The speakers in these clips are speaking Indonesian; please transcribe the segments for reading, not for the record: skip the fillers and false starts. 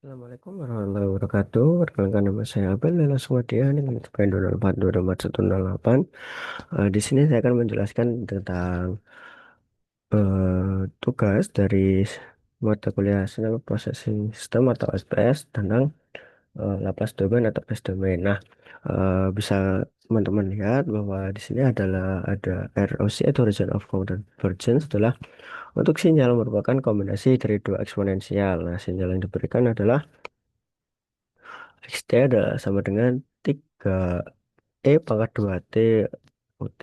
Assalamualaikum warahmatullahi wabarakatuh. Perkenalkan nama saya Abel dan langsung dia dengan IPN 204 Di sini saya akan menjelaskan tentang tugas dari mata kuliah Signal Processing System atau SPS tentang Laplace Domain atau S Domain. Nah, bisa teman-teman lihat bahwa di sini ada ROC atau Region of Convergence adalah untuk sinyal merupakan kombinasi dari dua eksponensial. Nah, sinyal yang diberikan adalah XT adalah sama dengan 3E pangkat 2T UT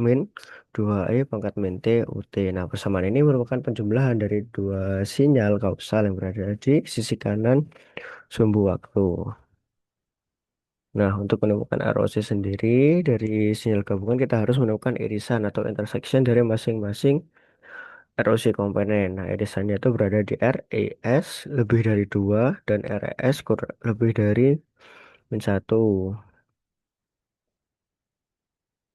min 2E pangkat min T UT. Nah, persamaan ini merupakan penjumlahan dari dua sinyal kausal yang berada di sisi kanan sumbu waktu. Nah, untuk menemukan ROC sendiri dari sinyal gabungan kita harus menemukan irisan atau intersection dari masing-masing ROC komponen. Nah, irisannya itu berada di RES lebih dari 2 dan RES lebih dari min 1.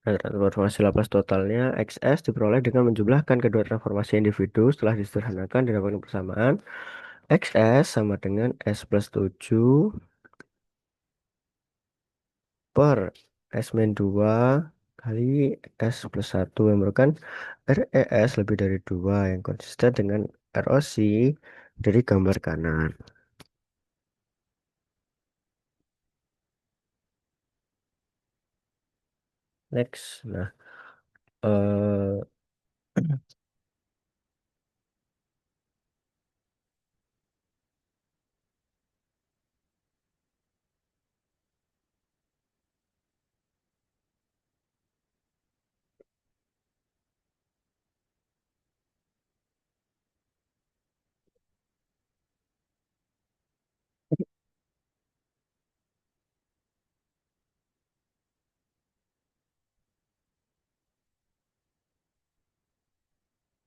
Nah, transformasi Laplace totalnya XS diperoleh dengan menjumlahkan kedua transformasi individu setelah disederhanakan dan dapat persamaan. XS sama dengan S plus 7 per S min 2 kali S plus 1 yang merupakan RES lebih dari 2 yang konsisten dengan ROC dari gambar kanan. Next. Eh,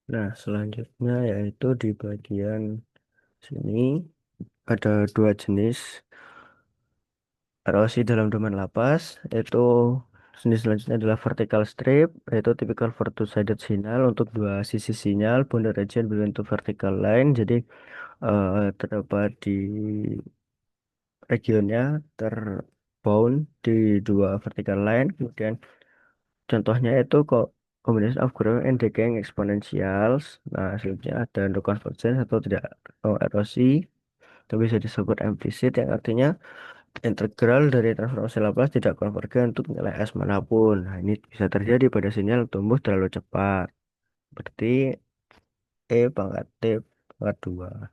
nah, selanjutnya yaitu di bagian sini ada dua jenis ROC dalam domain lapas, yaitu jenis selanjutnya adalah vertical strip, yaitu typical for two-sided signal untuk dua sisi sinyal, boundary region between two vertical line. Jadi terdapat di regionnya terbound di dua vertical line. Kemudian contohnya itu kok combination of growing and decaying exponentials. Nah, selanjutnya ada no convergence atau tidak no erosi, itu bisa disebut implicit yang artinya integral dari transformasi Laplace tidak konvergen untuk nilai S manapun. Nah, ini bisa terjadi pada sinyal tumbuh terlalu cepat, seperti E pangkat T pangkat 2.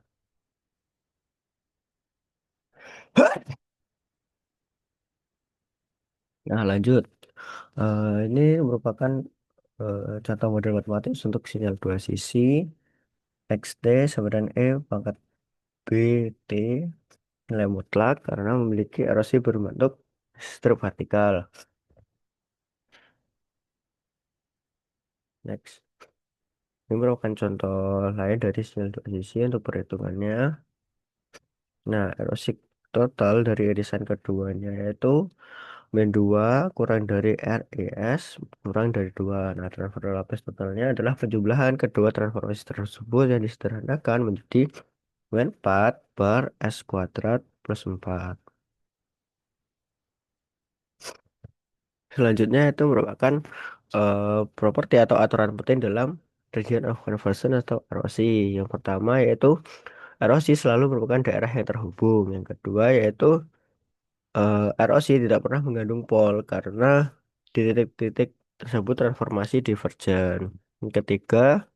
Nah, lanjut. Ini merupakan contoh model matematis untuk sinyal dua sisi. XT sama dengan E pangkat BT nilai mutlak karena memiliki erosi berbentuk strip vertikal. Next. Ini merupakan contoh lain dari sinyal dua sisi untuk perhitungannya. Nah, erosi total dari irisan keduanya yaitu min 2 kurang dari RES kurang dari 2. Nah, transfer Laplace totalnya adalah penjumlahan kedua transformasi tersebut yang disederhanakan menjadi min 4 per S kuadrat plus 4. Selanjutnya itu merupakan eh, properti atau aturan penting dalam region of conversion atau ROC. Yang pertama yaitu ROC selalu merupakan daerah yang terhubung. Yang kedua yaitu ROC tidak pernah mengandung pol karena di titik-titik tersebut transformasi divergen. Yang ketiga,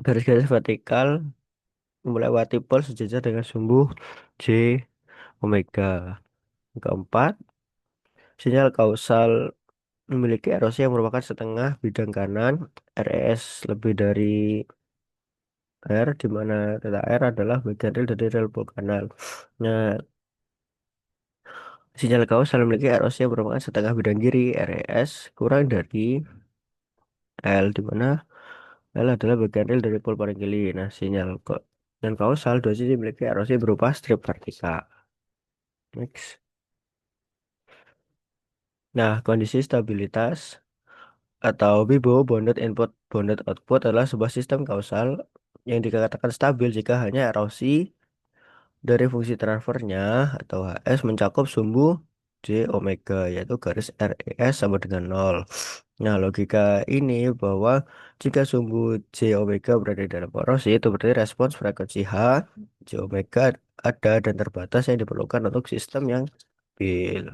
garis-garis vertikal melewati pol sejajar dengan sumbu J omega. Yang keempat, sinyal kausal memiliki ROC yang merupakan setengah bidang kanan RES lebih dari R, di mana theta R adalah bagian real dari rel pol kanal. Nah, sinyal kausal memiliki ROC yang merupakan setengah bidang kiri RES kurang dari L, di mana L adalah bagian real dari pol paling kiri. Nah, sinyal kok dan kausal dua sisi memiliki ROC berupa strip vertikal. Next. Nah, kondisi stabilitas atau BIBO bounded input bounded output adalah sebuah sistem kausal yang dikatakan stabil jika hanya erosi dari fungsi transfernya atau HS mencakup sumbu J omega yaitu garis RES sama dengan nol. Nah, logika ini bahwa jika sumbu J omega berada di dalam porosi itu berarti respons frekuensi H J omega ada dan terbatas yang diperlukan untuk sistem yang stabil.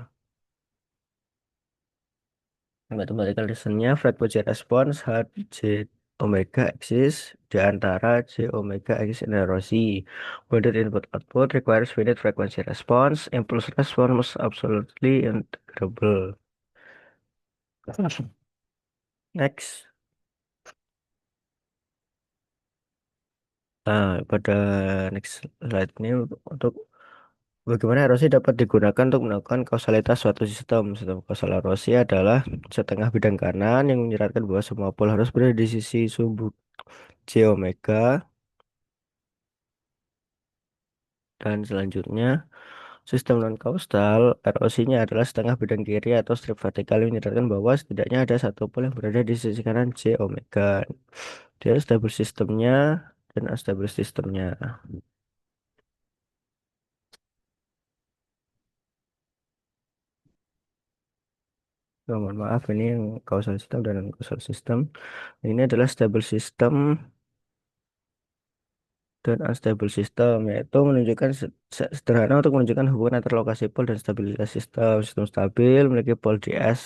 Mathematical reasonnya frekuensi respons H J omega eksis di antara J omega eksis in erosi. Bounded input output requires finite frequency response. Impulse response absolutely integrable. Next. Nah, pada next slide ini untuk bagaimana erosi dapat digunakan untuk melakukan kausalitas suatu sistem. Sistem kausal erosi adalah setengah bidang kanan yang menyeratkan bahwa semua pol harus berada di sisi sumbu J omega dan selanjutnya sistem non-kausal erosinya adalah setengah bidang kiri atau strip vertikal yang menyeratkan bahwa setidaknya ada satu pol yang berada di sisi kanan J omega. Dia stabil sistemnya dan unstable sistemnya. Oh, mohon maaf ini yang causal system dan non causal system. Ini adalah stable system dan unstable system, yaitu menunjukkan sederhana untuk menunjukkan hubungan antar lokasi pol dan stabilitas sistem. Sistem stabil memiliki pol ds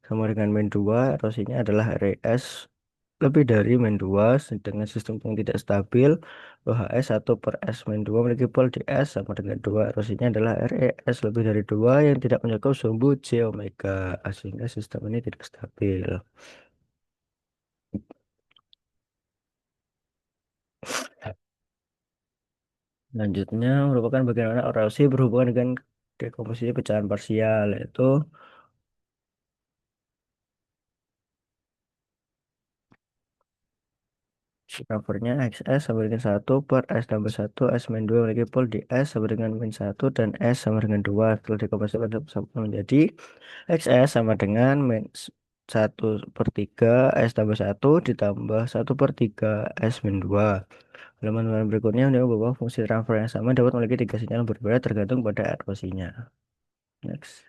sama dengan min 2, erosinya adalah RES lebih dari min 2, sedangkan sistem yang tidak stabil OHS 1 per S min 2 memiliki pol ds sama dengan 2, erosinya adalah RES lebih dari 2 yang tidak mencakup sumbu J omega, sehingga sistem ini tidak stabil. Selanjutnya merupakan bagaimana orasi berhubungan dengan dekomposisi pecahan parsial, yaitu covernya XS sama dengan 1 per S tambah 1 S min 2 memiliki pol di S sama dengan min 1 dan S sama dengan 2. Setelah dekomposisi menjadi XS sama dengan min 1 per 3 S tambah 1 ditambah 1 per 3 S min 2. Halaman berikutnya menunjukkan bahwa fungsi transfer yang sama dapat memiliki tiga sinyal yang berbeda tergantung pada erosinya. Next.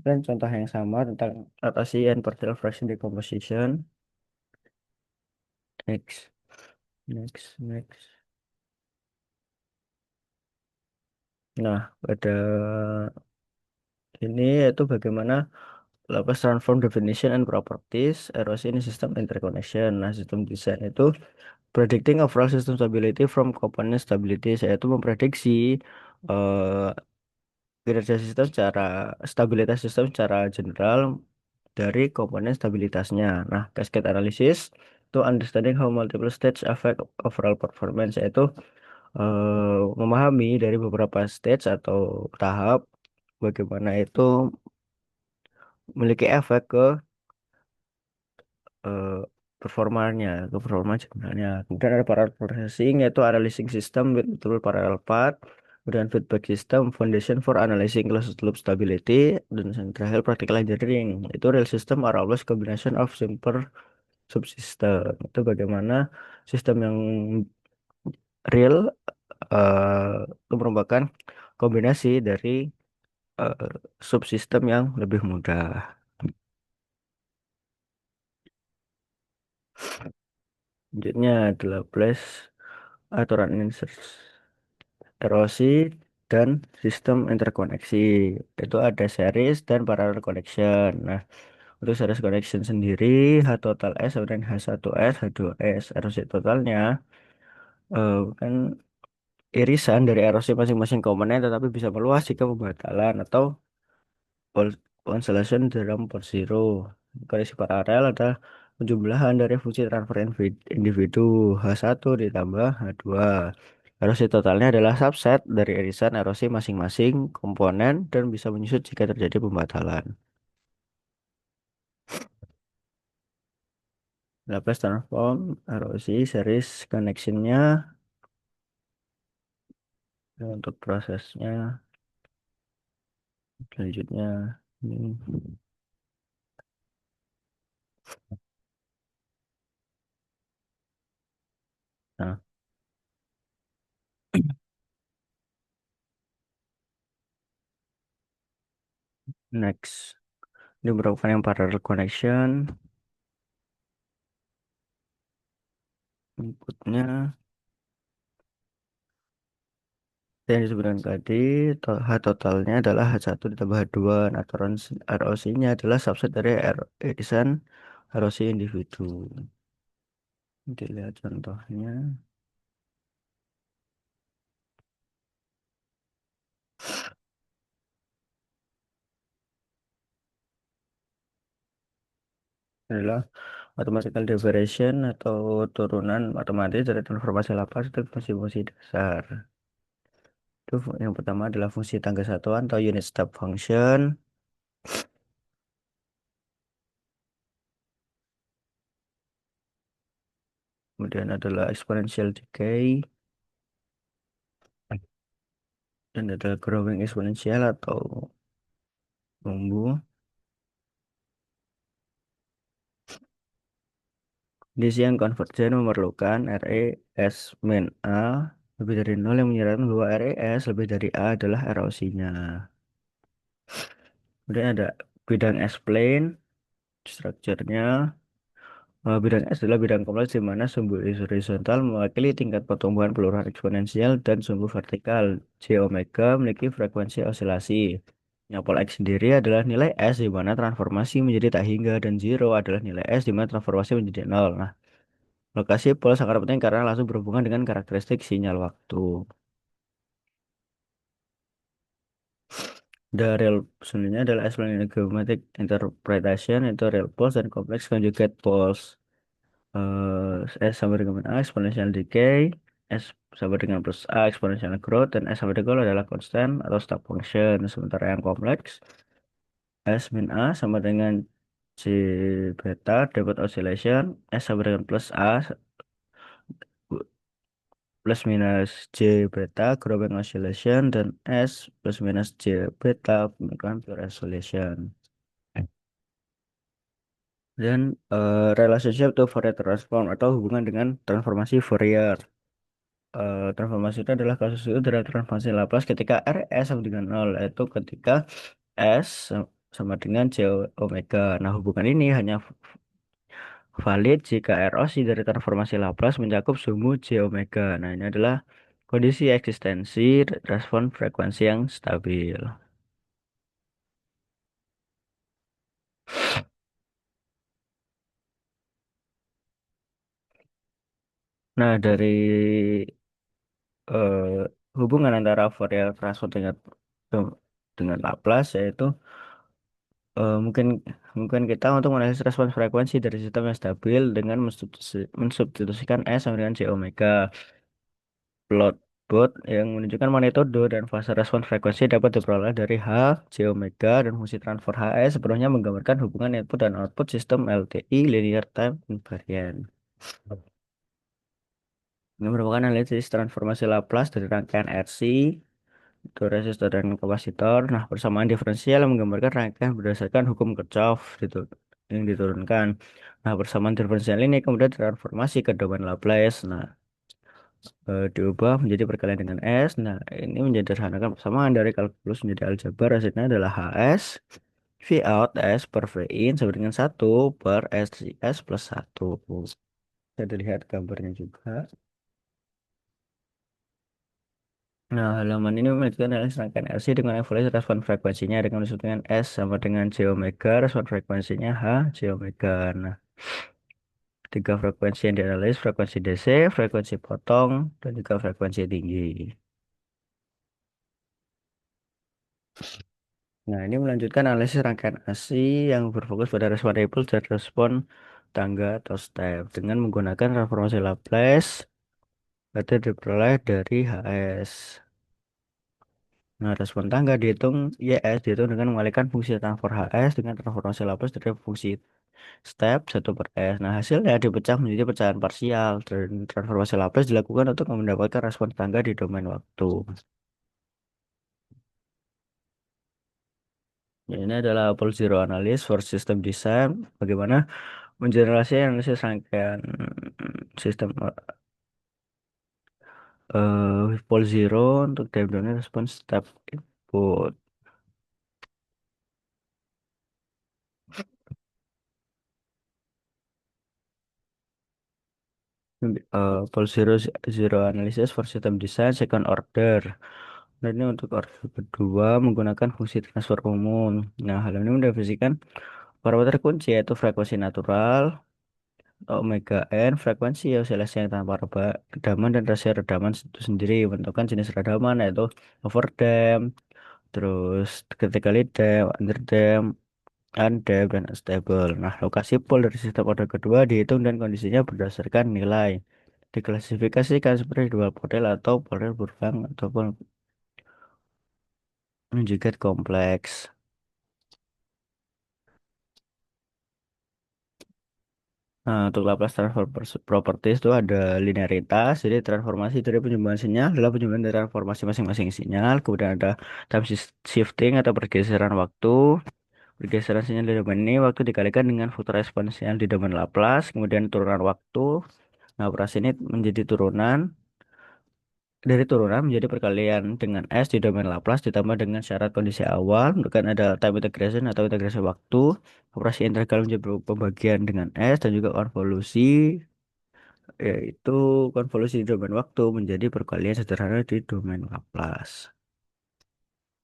Dan contoh yang sama tentang atasi and partial fraction decomposition. Next, next. Nah, pada ini yaitu bagaimana Laplace transform definition and properties erosi in system interconnection. Nah, sistem desain itu predicting overall system stability from component stability, yaitu memprediksi eh, kinerja sistem secara stabilitas sistem secara general dari komponen stabilitasnya. Nah, cascade analysis to understanding how multiple stage affect overall performance, yaitu memahami dari beberapa stage atau tahap bagaimana itu memiliki efek ke eh, performanya, ke performa sebenarnya. Kemudian ada parallel processing yaitu analyzing system with multiple parallel path. Kemudian feedback system, foundation for analyzing closed loop stability, dan yang terakhir practical engineering. Itu real system are always combination of simple subsistem. Itu bagaimana sistem yang real itu merupakan kombinasi dari eh, subsistem yang lebih mudah. Selanjutnya adalah place aturan erosi dan sistem interkoneksi. Itu ada series dan parallel connection. Nah, untuk series connection sendiri, H total S sama dengan H1S, H2S. Erosi totalnya kan irisan dari erosi masing-masing komponen tetapi bisa meluas jika pembatalan atau constellation dalam per zero. Koneksi paralel adalah penjumlahan dari fungsi transfer individu H1 ditambah H2. Erosi totalnya adalah subset dari irisan erosi masing-masing komponen dan bisa menyusut jika terjadi pembatalan. Laplace transform erosi series connectionnya untuk prosesnya selanjutnya. Hmm. Next, ini merupakan yang parallel connection. Inputnya yang disebutkan tadi, H totalnya adalah H1 ditambah H2. Nah, ROC-nya adalah subset dari irisan ROC individu. Dilihat contohnya. Adalah mathematical derivation atau turunan matematis dari transformasi Laplace untuk fungsi-fungsi dasar. Itu yang pertama adalah fungsi tangga satuan atau unit step function. Kemudian adalah exponential decay. Dan adalah growing exponential atau tumbuh. Kondisi yang konvergen memerlukan RE S min A lebih dari nol yang menyeratkan bahwa RE S lebih dari A adalah ROC-nya. Kemudian ada bidang S-plane, strukturnya. Bidang S adalah bidang kompleks di mana sumbu horizontal mewakili tingkat pertumbuhan peluruhan eksponensial dan sumbu vertikal J omega memiliki frekuensi osilasi. Yang pol X sendiri adalah nilai S di mana transformasi menjadi tak hingga dan zero adalah nilai S di mana transformasi menjadi nol. Nah, lokasi pol sangat penting karena langsung berhubungan dengan karakteristik sinyal waktu. The real sebenarnya adalah explain geometric interpretation itu real poles dan complex conjugate poles. S sama dengan A exponential decay, S sama dengan plus A exponential growth, dan S sama dengan adalah constant atau step function. Sementara yang kompleks, S min A sama dengan C beta dapat oscillation, S sama dengan plus A plus minus J beta growing oscillation, dan S plus minus J beta pembentukan pure oscillation. Dan relationship to Fourier transform atau hubungan dengan transformasi Fourier. Transformasi itu adalah kasus itu dari transformasi Laplace ketika RS sama dengan nol, yaitu ketika S sama dengan J omega. Nah, hubungan ini hanya valid jika ROC dari transformasi Laplace mencakup sumbu J omega. Nah, ini adalah kondisi eksistensi respon frekuensi yang stabil. Nah, dari eh, hubungan antara Fourier transform dengan Laplace yaitu mungkin mungkin kita untuk menganalisis respons frekuensi dari sistem yang stabil dengan mensubstitusikan S sama dengan J omega. Plot plot yang menunjukkan magnitudo dan fase respons frekuensi dapat diperoleh dari H, J omega, dan fungsi transfer HS sepenuhnya menggambarkan hubungan input dan output sistem LTI linear time invariant. Ini merupakan analisis transformasi Laplace dari rangkaian RC itu resistor dan kapasitor. Nah, persamaan diferensial yang menggambarkan rangkaian berdasarkan hukum Kirchhoff yang diturunkan. Nah, persamaan diferensial ini kemudian transformasi ke domain Laplace. Nah, diubah menjadi perkalian dengan S. Nah, ini menyederhanakan persamaan dari kalkulus menjadi aljabar. Hasilnya adalah HS V out S per V in sama dengan 1 per S plus 1. Bisa dilihat gambarnya juga. Nah, halaman ini menunjukkan analisis rangkaian LC dengan evaluasi respon frekuensinya dengan disebut dengan S sama dengan J omega, respon frekuensinya H, J omega. Nah, tiga frekuensi yang dianalisis, frekuensi DC, frekuensi potong, dan juga frekuensi tinggi. Nah, ini melanjutkan analisis rangkaian AC yang berfokus pada respon ripple dan respon tangga atau step dengan menggunakan transformasi Laplace atau diperoleh dari HS. Nah, respon tangga dihitung YS dihitung dengan mengalihkan fungsi transfer HS dengan transformasi Laplace dari fungsi step 1 per S. Nah, hasilnya dipecah menjadi pecahan parsial dan transformasi Laplace dilakukan untuk mendapatkan respon tangga di domain waktu. Ya, ini adalah Pole Zero Analysis for System Design. Bagaimana mengeneralisir analisis rangkaian sistem Pole Zero untuk time domain respon step input. Full zero analysis for system design second order. Dan ini untuk order kedua menggunakan fungsi transfer umum. Nah, hal ini mendefinisikan parameter kunci yaitu frekuensi natural, omega n, frekuensi oscillasi yang tanpa redaman dan rasio redaman itu sendiri. Menentukan jenis redaman yaitu overdamp, terus critically damped, underdamped, undamped, dan unstable. Nah, lokasi pole dari sistem order kedua dihitung dan kondisinya berdasarkan nilai. Diklasifikasikan sebagai dual model atau model berulang ataupun menjadi kompleks. Nah, untuk Laplace transform properties itu ada linearitas, jadi transformasi dari penyembuhan sinyal adalah penyembuhan dari transformasi masing-masing sinyal. Kemudian ada time shifting atau pergeseran waktu. Pergeseran sinyal di domain ini waktu dikalikan dengan faktor eksponensial di domain Laplace. Kemudian turunan waktu. Nah, operasi ini menjadi turunan. Dari turunan menjadi perkalian dengan S di domain Laplace ditambah dengan syarat kondisi awal. Bukan ada time integration atau integrasi waktu. Operasi integral menjadi pembagian dengan S dan juga konvolusi, yaitu konvolusi di domain waktu menjadi perkalian sederhana di domain Laplace.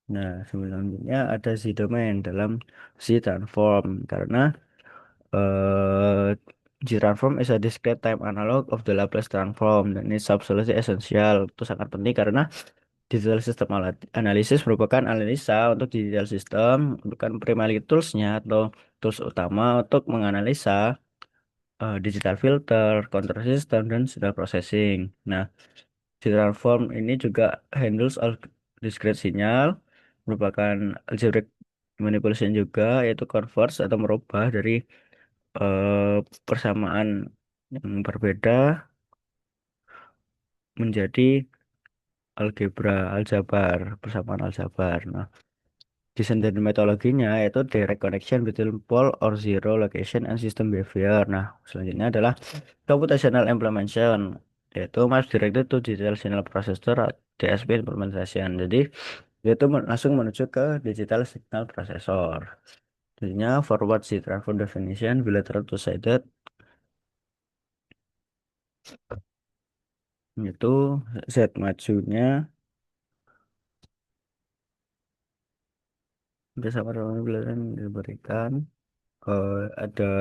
Nah, selanjutnya ada Z domain dalam Z transform karena Z transform is a discrete time analog of the Laplace transform dan ini absolutely esensial. Itu sangat penting karena digital system analysis merupakan analisa untuk digital system, bukan primary toolsnya atau tools utama untuk menganalisa digital filter, control system, dan signal processing. Nah, digital form ini juga handles all discrete sinyal, merupakan algebraic manipulation juga, yaitu converse atau merubah dari persamaan yang berbeda menjadi aljabar, persamaan aljabar. Nah, desain dan metodologinya yaitu direct connection between pole or zero location and system behavior. Nah, selanjutnya adalah computational implementation, yaitu maps directed to digital signal processor DSP implementation. Jadi, yaitu langsung menuju ke digital signal processor. Jadinya forward Z transform definition bilateral two-sided itu Z majunya bersama dengan bilateral yang diberikan. Ada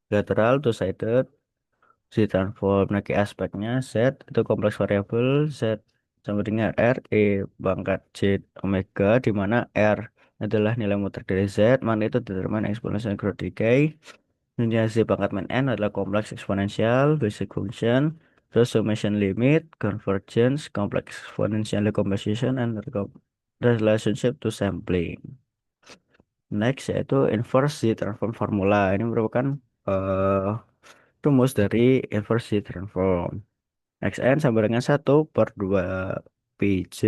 lateral two-sided Z transform lagi aspeknya Z itu kompleks variabel Z sama dengan R E pangkat J omega di mana R adalah nilai muter dari Z mana itu determinan exponential growth decay. Nilai Z pangkat min N adalah kompleks eksponensial basic function, terus summation limit, convergence, complex exponential decomposition, and relationship to sampling. Next yaitu inverse Z transform formula. Ini merupakan eh, rumus dari inverse Z transform. Xn sama dengan 1/2 PJ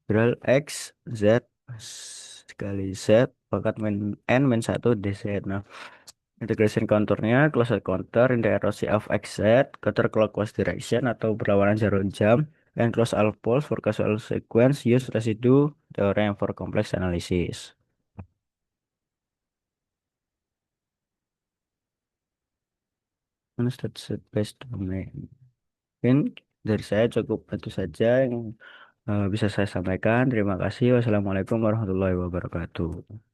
integral X Z sekali Z pangkat min N min 1 DZ. Nah, integration contournya closed counter in the erosi of XZ counterclockwise direction atau berlawanan jarum jam and close all poles for causal sequence use residue theorem for complex analysis. Understood set based domain. Mungkin dari saya cukup itu saja yang bisa saya sampaikan. Terima kasih. Wassalamualaikum warahmatullahi wabarakatuh.